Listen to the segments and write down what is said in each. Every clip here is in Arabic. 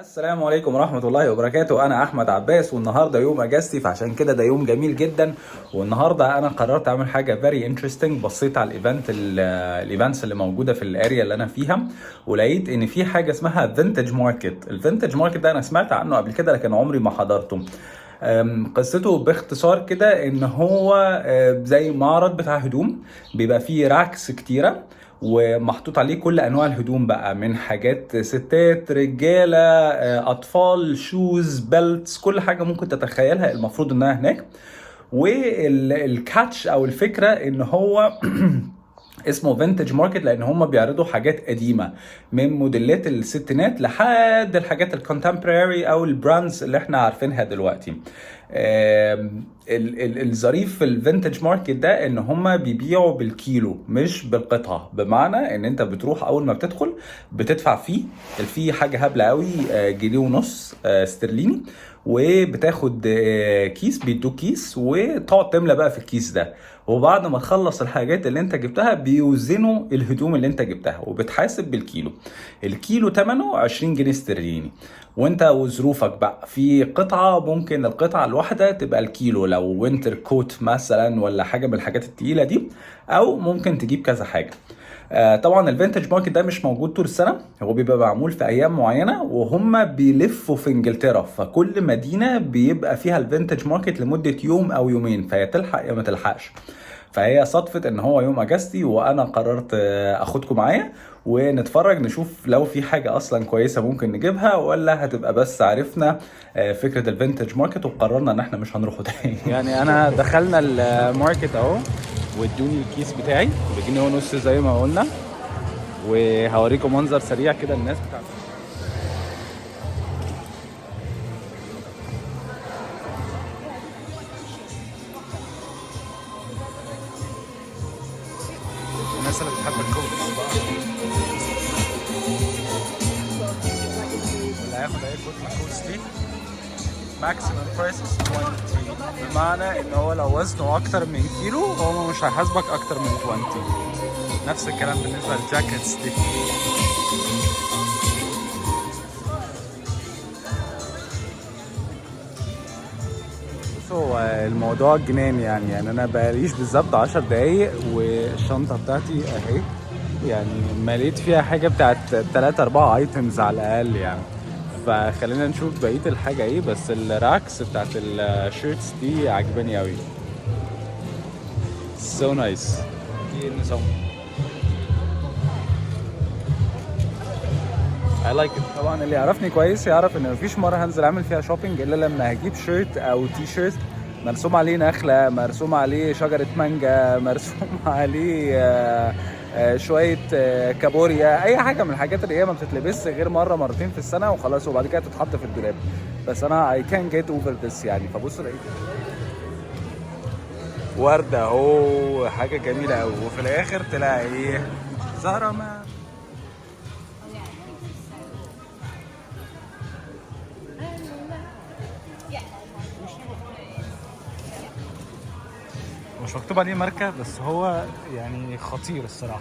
السلام عليكم ورحمة الله وبركاته. أنا أحمد عباس والنهاردة يوم أجازتي، فعشان كده ده يوم جميل جدا. والنهاردة أنا قررت أعمل حاجة very interesting. بصيت على الإيفنتس اللي موجودة في الأريا اللي أنا فيها، ولقيت إن في حاجة اسمها فينتج ماركت. الفينتج ماركت ده أنا سمعت عنه قبل كده لكن عمري ما حضرته. قصته باختصار كده ان هو زي معرض بتاع هدوم، بيبقى فيه راكس كتيرة ومحطوط عليه كل انواع الهدوم بقى، من حاجات ستات رجالة اطفال، شوز، بيلتس، كل حاجة ممكن تتخيلها المفروض انها هناك. والكاتش او الفكرة ان هو اسمه فينتج ماركت لان هم بيعرضوا حاجات قديمه من موديلات الستينات لحد الحاجات الكونتمبراري او البراندز اللي احنا عارفينها دلوقتي. الظريف في الفينتج ماركت ده ان هم بيبيعوا بالكيلو مش بالقطعه، بمعنى ان انت بتروح اول ما بتدخل بتدفع فيه. الفي حاجه هبله قوي، جنيه ونص استرليني، وبتاخد كيس، بيدوك كيس وتقعد تملى بقى في الكيس ده. وبعد ما تخلص الحاجات اللي انت جبتها بيوزنوا الهدوم اللي انت جبتها وبتحاسب بالكيلو. الكيلو تمنه 20 جنيه استرليني. وانت وظروفك بقى، في قطعة ممكن القطعة الواحدة تبقى الكيلو لو وينتر كوت مثلا ولا حاجة من الحاجات التقيلة دي، او ممكن تجيب كذا حاجة. طبعا الفينتج ماركت ده مش موجود طول السنه، هو بيبقى معمول في ايام معينه وهم بيلفوا في انجلترا، فكل مدينه بيبقى فيها الفينتج ماركت لمده يوم او يومين، فهي تلحق يا ما تلحقش. فهي صدفه ان هو يوم اجازتي وانا قررت اخدكم معايا ونتفرج نشوف لو في حاجه اصلا كويسه ممكن نجيبها، ولا هتبقى بس عرفنا فكره الفينتج ماركت وقررنا ان احنا مش هنروحه تاني. يعني انا دخلنا الماركت اهو، وادوني الكيس بتاعي بجنيه ونص زي ما قلنا، وهوريكم منظر سريع كده الناس بتاعته. الناس اللي بتحب الكوت اللي هياخد اي كوت من كوت ستريت ماكسيمم برايسز 20، بمعنى ان هو لو وزنه اكتر من كيلو هو مش هيحاسبك اكتر من 20. نفس الكلام بالنسبه للجاكيتس دي. هو الموضوع جنان يعني انا بقاليش بالظبط 10 دقايق والشنطه بتاعتي اهي، يعني مليت فيها حاجه بتاعت 3 4 ايتمز على الاقل يعني. فخلينا نشوف بقيه الحاجه ايه، بس الراكس بتاعت الشيرتس دي عجباني قوي. سو نايس. دي النظام I like it. طبعا اللي يعرفني كويس يعرف ان مفيش مره هنزل اعمل فيها شوبينج الا لما هجيب شيرت او تي شيرت مرسوم عليه نخله، مرسوم عليه شجره مانجا، مرسوم عليه شويه كابوريا، اي حاجه من الحاجات اللي هي ما بتتلبس غير مره مرتين في السنه وخلاص، وبعد كده تتحط في الدولاب. بس انا I can't get over this يعني. فبص لقيت ورده اهو، حاجه جميله قوي، وفي الاخر تلاقي ايه؟ زهره ما مش مكتوب عليه ماركة، بس هو يعني خطير الصراحة.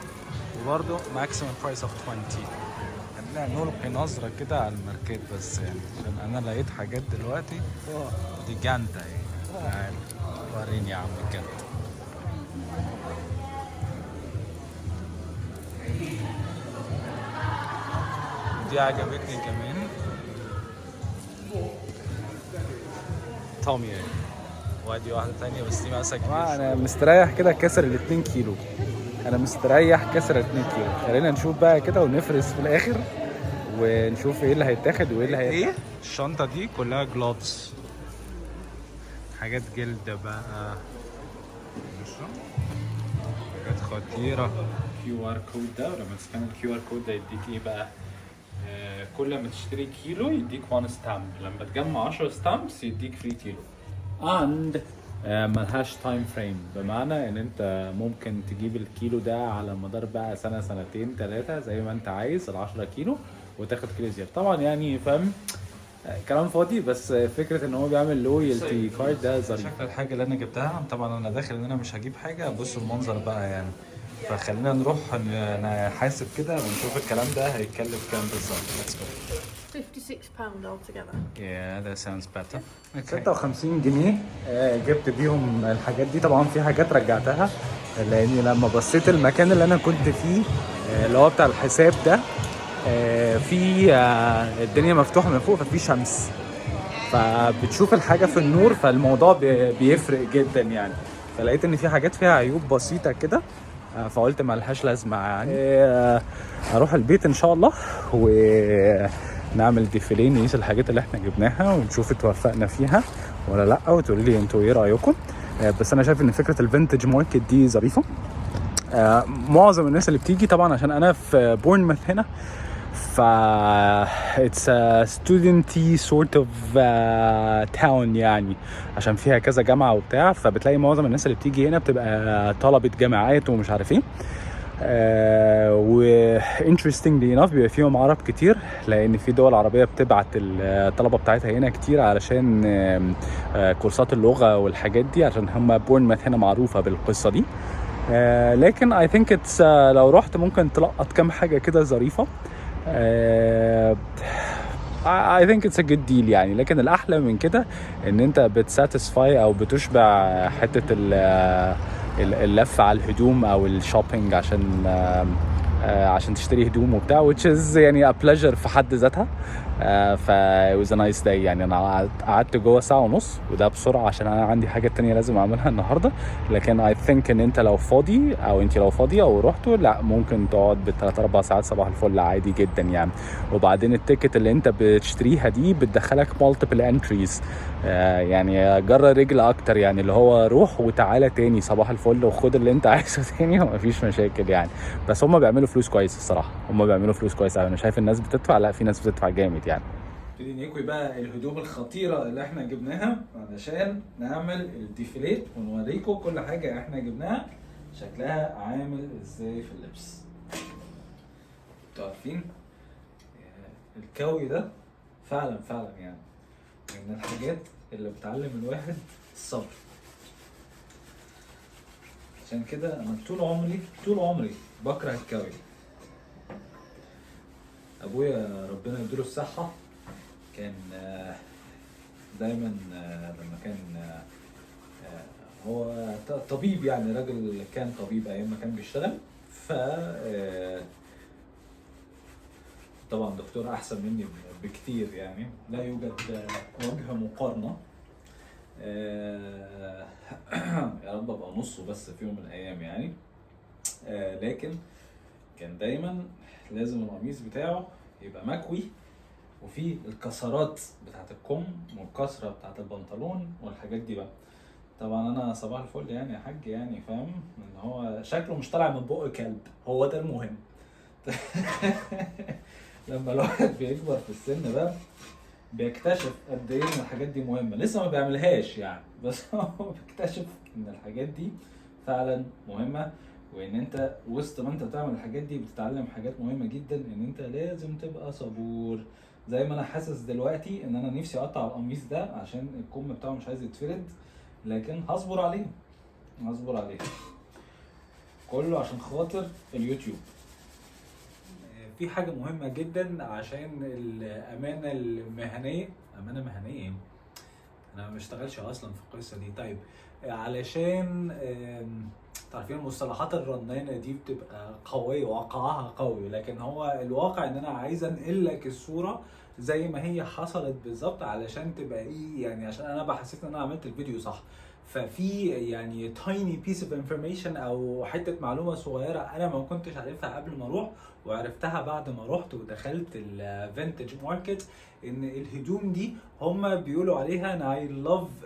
وبرضه ماكسيمم برايس اوف 20. خلينا نلقي نظرة كده على الماركات بس، يعني عشان أنا لقيت حاجات دلوقتي دي جامدة يعني. تعال وريني يا عم بجد. دي عجبتني كمان، تومي يعني. وادي واحدة تانية بس دي مقاسها كبير. أنا مستريح كده كسر ال 2 كيلو. أنا مستريح كسر 2 كيلو. خلينا نشوف بقى كده ونفرز في الآخر ونشوف ايه اللي هيتاخد وايه اللي هيتاخد. ايه الشنطة دي كلها جلوفز، حاجات جلد بقى، حاجات خطيرة. كيو ار كود ده، ولما تسكان الكيو ار كود ده يديك ايه بقى؟ كل ما تشتري كيلو يديك 1 ستامب، لما تجمع 10 ستامبس يديك فري كيلو. اند ملهاش تايم فريم، بمعنى ان انت ممكن تجيب الكيلو ده على مدار بقى سنة سنتين ثلاثة زي ما انت عايز، ال10 كيلو وتاخد كيلو زيادة. طبعا يعني فاهم كلام فاضي، بس فكرة ان هو بيعمل لويالتي كارد ده ظريف. شكل الحاجة اللي انا جبتها، طبعا انا داخل ان انا مش هجيب حاجة، بص المنظر بقى يعني. فخلينا نروح نحاسب كده ونشوف الكلام ده هيتكلف كام بالظبط. ليتس جو. £56 altogether. Yeah, that sounds better. 56 جنيه جبت بيهم الحاجات دي. طبعا في حاجات رجعتها لاني لما بصيت المكان اللي انا كنت فيه اللي هو بتاع الحساب ده في الدنيا مفتوحه من فوق ففي شمس، فبتشوف الحاجه في النور فالموضوع بيفرق جدا يعني. فلقيت ان في حاجات فيها عيوب بسيطه كده فقلت ما لهاش لازمه يعني. اروح البيت ان شاء الله ونعمل ديفيليه نقيس الحاجات اللي احنا جبناها ونشوف اتوفقنا فيها ولا لا، وتقولوا لي انتوا ايه رايكم. بس انا شايف ان فكره الفينتج ماركت دي ظريفه. معظم الناس اللي بتيجي طبعا عشان انا في بورنموث هنا، ف it's a studenty sort of town يعني، عشان فيها كذا جامعة وبتاع، فبتلاقي معظم الناس اللي بتيجي هنا بتبقى طلبة جامعات ومش عارف ايه. و interestingly enough بيبقى فيهم عرب كتير، لان في دول عربية بتبعت الطلبة بتاعتها هنا كتير علشان كورسات اللغة والحاجات دي، عشان هم بورنموث هنا معروفة بالقصة دي. لكن I think it's لو رحت ممكن تلقط كام حاجة كده ظريفة. I think it's a good deal يعني. لكن الأحلى من كده إن أنت بتساتسفاي أو بتشبع حتة اللف على الهدوم أو الشوبينج عشان تشتري هدوم وبتاع، which is يعني a pleasure في حد ذاتها. it was a nice day يعني. أنا قعدت جوه ساعة ونص وده بسرعة عشان أنا عندي حاجة تانية لازم أعملها النهاردة. لكن I think إن أنت لو فاضي أو أنت لو فاضية أو رحتوا، لا ممكن تقعد ب3-4 ساعات صباح الفل عادي جدا يعني. وبعدين التيكت اللي أنت بتشتريها دي بتدخلك multiple entries يعني جرى رجل أكتر يعني، اللي هو روح وتعالى تاني صباح الفل وخد اللي أنت عايزه تاني ومفيش مشاكل يعني. بس هم بيعملوا فلوس كويس الصراحة، هم بيعملوا فلوس كويس. أنا شايف الناس بتدفع، لا في ناس بتدفع جامد يعني. نبتدي نكوي بقى الهدوم الخطيرة اللي احنا جبناها علشان نعمل الديفيليه ونوريكم كل حاجة احنا جبناها شكلها عامل ازاي في اللبس. انتوا عارفين الكوي ده فعلا يعني من الحاجات اللي بتعلم الواحد الصبر. عشان كده انا طول عمري بكره الكوي. ابويا ربنا يديله الصحة كان دايما لما كان هو طبيب يعني، راجل كان طبيب ايام ما كان بيشتغل، ف طبعا دكتور احسن مني بكتير يعني، لا يوجد وجه مقارنة. يا رب ابقى نصه بس في يوم من الايام يعني. لكن كان دايما لازم القميص بتاعه يبقى مكوي، وفي الكسرات بتاعت الكم والكسرة بتاعت البنطلون والحاجات دي بقى. طبعا انا صباح الفل يعني يا حاج يعني، فاهم ان هو شكله مش طالع من بق كلب، هو ده المهم. لما الواحد بيكبر في السن بقى بيكتشف قد ايه ان الحاجات دي مهمه. لسه ما بيعملهاش يعني، بس هو بيكتشف ان الحاجات دي فعلا مهمه، وان انت وسط ما انت بتعمل الحاجات دي بتتعلم حاجات مهمه جدا، ان انت لازم تبقى صبور. زي ما انا حاسس دلوقتي ان انا نفسي اقطع القميص ده عشان الكم بتاعه مش عايز يتفرد، لكن هصبر عليه كله عشان خاطر اليوتيوب. في حاجة مهمة جدا عشان الأمانة المهنية. أمانة مهنية؟ أنا ما بشتغلش أصلا في القصة دي. طيب علشان تعرفين المصطلحات الرنانة دي بتبقى قوية وقعها قوي، لكن هو الواقع إن أنا عايز أنقل لك الصورة زي ما هي حصلت بالظبط علشان تبقى إيه يعني، عشان أنا بحسسني إن أنا عملت الفيديو صح. ففي يعني tiny piece of information او حته معلومه صغيره انا ما كنتش عارفها قبل ما اروح، وعرفتها بعد ما رحت ودخلت الفينتج ماركت، ان الهدوم دي هم بيقولوا عليها انا I love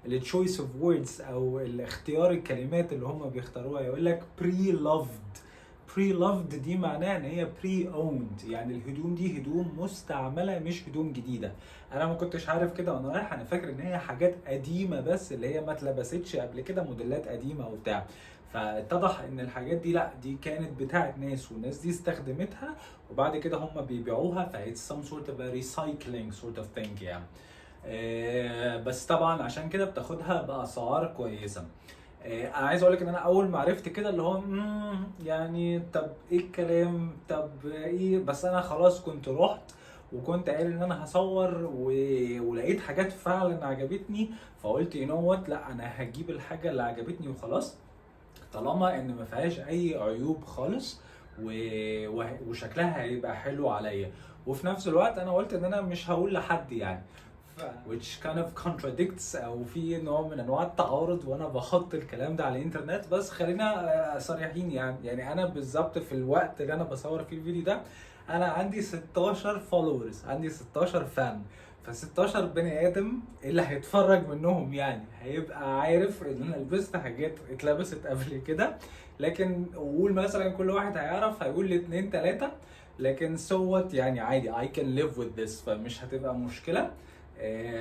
التشويس اوف ووردز او الاختيار الكلمات اللي هم بيختاروها. يقول لك pre-loved دي معناها ان هي pre-owned، يعني الهدوم دي هدوم مستعمله مش هدوم جديده. انا ما كنتش عارف كده وانا رايح، انا فاكر ان هي حاجات قديمه بس اللي هي ما اتلبستش قبل كده، موديلات قديمه وبتاع. فاتضح ان الحاجات دي لا، دي كانت بتاعت ناس والناس دي استخدمتها وبعد كده هم بيبيعوها، فايتس some sort of a recycling sort of thing يعني. بس طبعا عشان كده بتاخدها باسعار كويسه. انا عايز اقول لك ان انا اول ما عرفت كده اللي هو يعني طب ايه الكلام، طب ايه، بس انا خلاص كنت رحت وكنت قايل ان انا هصور ولقيت حاجات فعلا عجبتني، فقلت وات، لا انا هجيب الحاجه اللي عجبتني وخلاص، طالما ان ما فيهاش اي عيوب خالص وشكلها هيبقى حلو عليا. وفي نفس الوقت انا قلت ان انا مش هقول لحد يعني which kind of contradicts او في نوع من انواع التعارض وانا بحط الكلام ده على الانترنت. بس خلينا صريحين يعني انا بالظبط في الوقت اللي انا بصور فيه الفيديو ده انا عندي 16 فولورز، عندي 16 فان، ف 16 بني ادم اللي هيتفرج منهم يعني هيبقى عارف ان انا لبست حاجات اتلبست قبل كده، لكن قول مثلا كل واحد هيعرف هيقول لي 2 3، لكن سوت يعني عادي I can live with this، فمش هتبقى مشكله.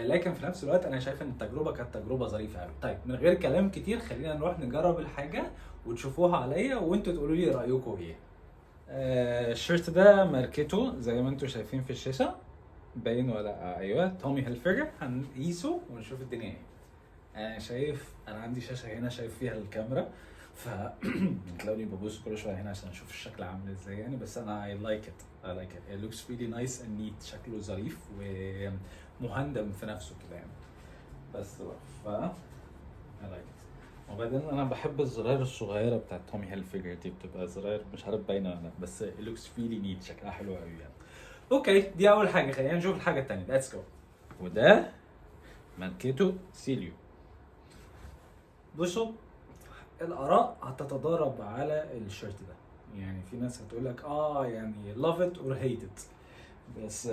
لكن في نفس الوقت انا شايف ان التجربه كانت تجربه ظريفه قوي. طيب من غير كلام كتير خلينا نروح نجرب الحاجه وتشوفوها عليا وانتوا تقولوا لي رايكم ايه. الشيرت ده ماركته زي ما انتوا شايفين في الشاشه، باين ولا ايوه، تومي هيلفيجر. هنقيسه ونشوف الدنيا ايه. انا شايف انا عندي شاشه هنا شايف فيها الكاميرا، ف بتلاقوني ببص كل شويه هنا عشان اشوف الشكل عامل ازاي يعني، بس انا I like it looks really nice and neat، شكله ظريف ومهندم في نفسه كده يعني. بس بقى I like it. وبعدين انا بحب الزراير الصغيره بتاعت تومي هيلفيجر دي، بتبقى زراير مش عارف باينه ولا لا، بس it looks really neat، شكلها حلو قوي يعني. اوكي دي اول حاجه، خلينا نشوف الحاجه الثانيه. ليتس جو. وده ماركته سيليو. بصوا الاراء هتتضارب على الشيرت ده، يعني في ناس هتقول لك يعني love it or hate it، بس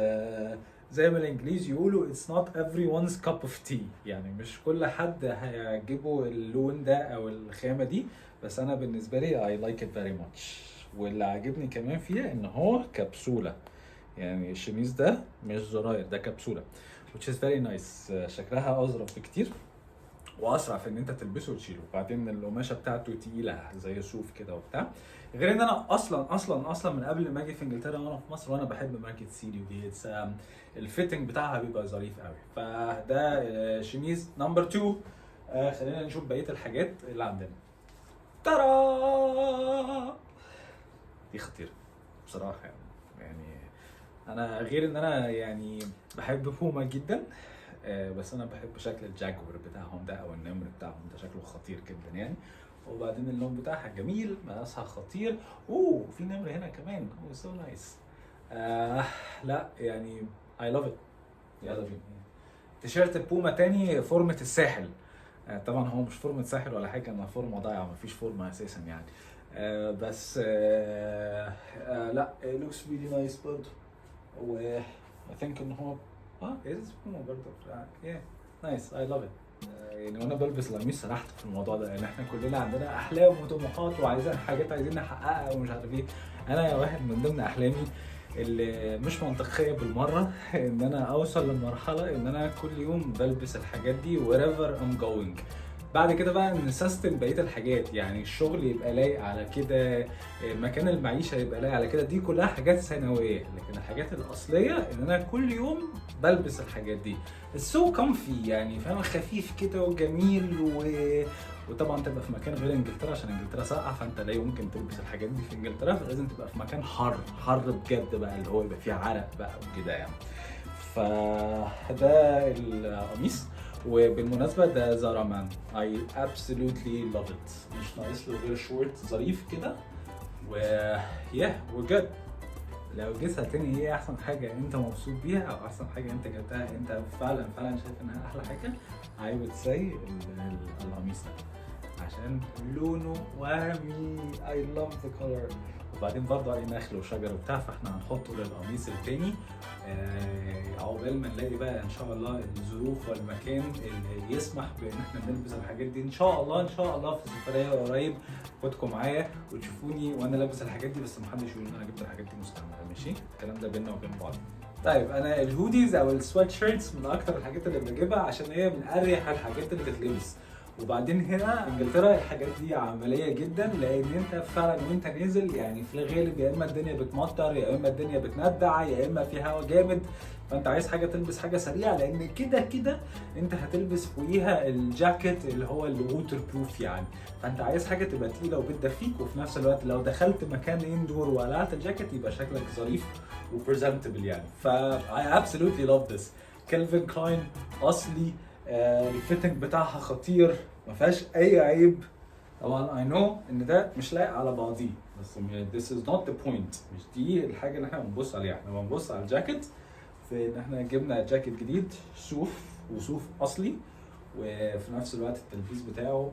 زي ما الانجليز يقولوا it's not everyone's cup of tea، يعني مش كل حد هيعجبه اللون ده او الخامه دي، بس انا بالنسبه لي I like it very much. واللي عاجبني كمان فيها ان هو كبسوله، يعني الشميز ده مش زراير، ده كبسوله which is very nice. شكلها اظرف بكتير واسرع في ان انت تلبسه وتشيله، وبعدين القماشه بتاعته تقيله زي صوف كده وبتاع. غير ان انا اصلا من قبل ما اجي في انجلترا وانا في مصر وانا بحب ماركه سيليو دي، الفيتنج بتاعها بيبقى ظريف قوي. فده شميز نمبر 2. خلينا نشوف بقيه الحاجات اللي عندنا. ترى دي خطيره بصراحه يعني انا غير ان انا يعني بحب بوما جدا، بس انا بحب شكل الجاكور بتاعهم ده او النمر بتاعهم ده، شكله خطير جدا يعني. وبعدين اللون بتاعها جميل، مقاسها خطير، في نمر هنا كمان، سو نايس. لا يعني I love it. يلا بينا. تيشيرت بوما تاني فورمة الساحل. طبعا هو مش فورمة ساحل ولا حاجة، انا فورمة ضايعة، مفيش فورمة اساسا يعني. بس لا it looks really nice برضه. و I think ان هو it's بوما برضه. yeah nice I love it. يعني وانا بلبس القميص سرحت في الموضوع ده، يعني احنا كلنا عندنا احلام وطموحات وعايزين حاجات عايزين نحققها ومش عارف ايه. انا واحد من ضمن احلامي اللي مش منطقيه بالمره ان انا اوصل لمرحله ان انا كل يوم بلبس الحاجات دي wherever I'm going. بعد كده بقى نسيستم بقيه الحاجات، يعني الشغل يبقى لايق على كده، مكان المعيشه يبقى لايق على كده، دي كلها حاجات ثانويه. لكن الحاجات الاصليه ان انا كل يوم بلبس الحاجات دي. السو كومفي يعني فاهم، خفيف كده وجميل وطبعا تبقى في مكان غير انجلترا عشان انجلترا ساقعه، فانت لا يمكن تلبس الحاجات دي في انجلترا، فلازم تبقى في مكان حر بجد بقى، اللي هو يبقى فيه عرق بقى وكده يعني. فده القميص. وبالمناسبة ده زارا مان، I absolutely love it. مش ناقص له غير شورت ظريف كده we're good. لو جيت تاني ايه احسن حاجة انت مبسوط بيها او احسن حاجة انت جبتها انت فعلا شايف انها احلى حاجة، I would say القميص ده عشان لونه وهمي. I love the color. وبعدين برضه عليه نخل وشجر وبتاع، فاحنا هنحطه للقميص التاني عقبال ما نلاقي بقى ان شاء الله الظروف والمكان اللي يسمح بان احنا نلبس الحاجات دي ان شاء الله في سفريه قريب. خدكم معايا وتشوفوني وانا لابس الحاجات دي، بس محدش يقول ان انا جبت الحاجات دي مستعمله، ماشي؟ الكلام ده بينا وبين بعض. طيب انا الهوديز او السويت شيرتس من اكتر الحاجات اللي بجيبها عشان هي من اريح الحاجات اللي تتلبس، وبعدين هنا انجلترا الحاجات دي عمليه جدا، لان انت فعلا وانت نازل يعني في الغالب يا اما الدنيا بتمطر يا اما الدنيا بتندع يا اما في هواء جامد، فانت عايز حاجه تلبس حاجه سريعه، لان كده كده انت هتلبس فوقيها الجاكيت اللي هو الووتر بروف يعني، فانت عايز حاجه تبقى تقيله وبتدفيك، وفي نفس الوقت لو دخلت مكان اندور وقلعت الجاكيت يبقى شكلك ظريف وبريزنتبل يعني. ف I absolutely love this. كالفين كلاين اصلي، الفيتنج بتاعها خطير ما فيهاش اي عيب. طبعا I know ان ده مش لايق على بعضيه، بس this is not the point، مش دي الحاجه اللي احنا بنبص عليها، احنا بنبص على الجاكيت في ان احنا جبنا جاكيت جديد صوف وصوف اصلي، وفي نفس الوقت التلبيس بتاعه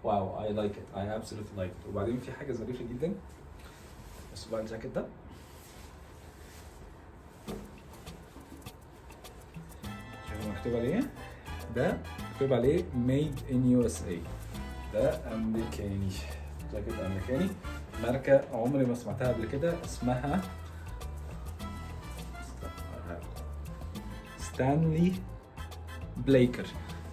واو I like it, I absolutely like it. وبعدين في حاجه ظريفه جدا، بس بقى الجاكيت ده شوفوا مكتوب عليه، ده مكتوب عليه made in USA، ده امريكاني، جاكيت امريكاني، ماركه عمري ما سمعتها قبل كده، اسمها ستانلي بليكر.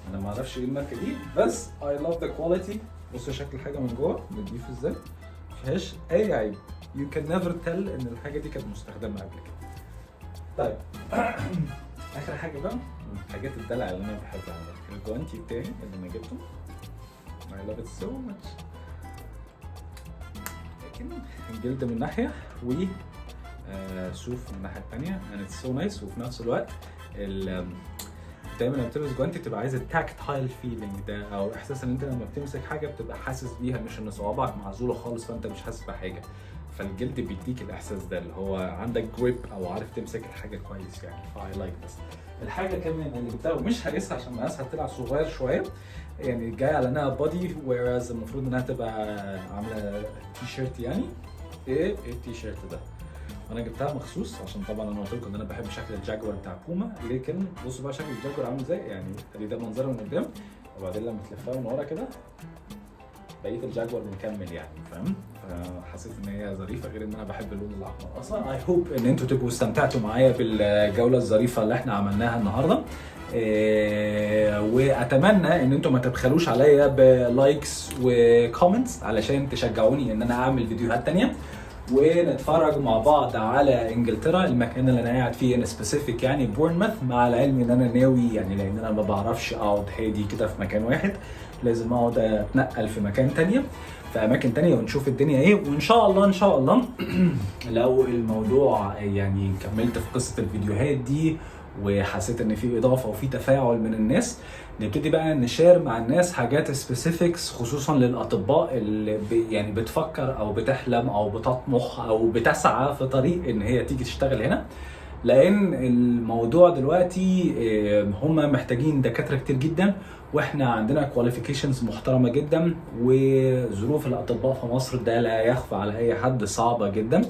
انا ما اعرفش ايه الماركه دي، بس I love the quality. بصوا شكل الحاجه من جوه نضيف ازاي، ما فيهاش اي عيب، you can never tell ان الحاجه دي كانت مستخدمه قبل كده. طيب اخر حاجه بقى من حاجات الدلع اللي انا بحبها، الجوانتي بتاعي اللي انا جبته I love it so much. لكن الجلد من ناحيه و صوف من الناحيه الثانيه and it's so nice. وفي نفس الوقت دايما لما بتلبس جوانتي بتبقى عايز التاكتايل فيلينج ده، او احساس ان انت لما بتمسك حاجه بتبقى حاسس بيها، مش ان صوابعك معزوله خالص فانت مش حاسس بحاجه، فالجلد بيديك الاحساس ده اللي هو عندك جريب او عارف تمسك الحاجه كويس يعني. فاي لايك بس الحاجه كمان اللي جبتها ومش هقيسها عشان مقاسها طلع صغير شويه، يعني جايه على انها بادي ويرز المفروض انها تبقى عامله تي شيرت يعني. ايه التي شيرت ده؟ انا جبتها مخصوص عشان طبعا انا قلت لكم ان انا بحب شكل الجاكور بتاع بوما، لكن بصوا بقى شكل الجاكور عامل ازاي، يعني ادي ده منظره من قدام، وبعدين لما تلفها من ورا كده بقيه الجاكور مكمل يعني، فاهم؟ فحسيت ان هي ظريفه، غير ان انا بحب اللون الاحمر اصلا. اي هوب ان انتوا تبقوا استمتعتوا معايا بالجوله الظريفه اللي احنا عملناها النهارده، واتمنى ان انتم ما تبخلوش عليا بلايكس وكومنتس علشان تشجعوني ان انا اعمل فيديوهات تانية، ونتفرج مع بعض على انجلترا، المكان اللي انا قاعد فيه ان سبيسيفيك يعني بورنموث، مع العلم ان انا ناوي يعني، لان انا ما بعرفش اقعد هادي كده في مكان واحد، لازم اقعد اتنقل في مكان تانية، في اماكن تانية، ونشوف الدنيا ايه. وان شاء الله ان شاء الله لو الموضوع يعني كملت في قصة الفيديوهات دي وحسيت ان في اضافه وفي تفاعل من الناس، نبتدي بقى نشير مع الناس حاجات سبيسيفيكس خصوصا للاطباء اللي يعني بتفكر او بتحلم او بتطمح او بتسعى في طريق ان هي تيجي تشتغل هنا، لان الموضوع دلوقتي هم محتاجين دكاتره كتير جدا، واحنا عندنا كواليفيكيشنز محترمه جدا، وظروف الاطباء في مصر ده لا يخفى على اي حد صعبه جدا.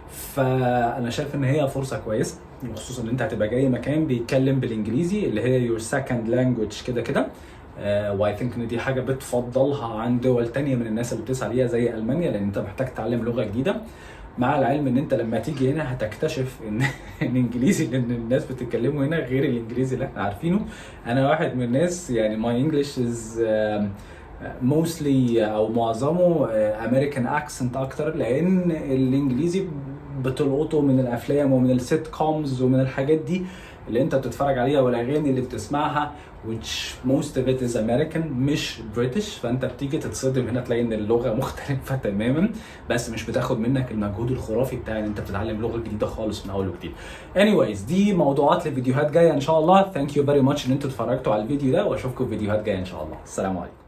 فانا شايف ان هي فرصه كويسه، خصوصا ان انت هتبقى جاي مكان بيتكلم بالانجليزي اللي هي your second language كده كده، واي ثينك ان دي حاجه بتفضلها عن دول تانية من الناس اللي بتسعى ليها زي المانيا، لان انت محتاج تتعلم لغه جديده، مع العلم ان انت لما تيجي هنا هتكتشف ان الانجليزي اللي الناس بتتكلمه هنا غير الانجليزي اللي احنا عارفينه. انا واحد من الناس يعني my English is mostly او معظمه American accent اكتر، لان الانجليزي بتلقطه من الافلام ومن السيت كومز ومن الحاجات دي اللي انت بتتفرج عليها والاغاني اللي بتسمعها which most of it is American مش British، فانت بتيجي تتصدم هنا تلاقي ان اللغه مختلفه تماما، بس مش بتاخد منك المجهود الخرافي بتاع ان انت بتتعلم لغه جديده خالص من اول وجديد. anyways دي موضوعات لفيديوهات جايه ان شاء الله. thank you very much ان انتوا اتفرجتوا على الفيديو ده، واشوفكم في فيديوهات جايه ان شاء الله. السلام عليكم.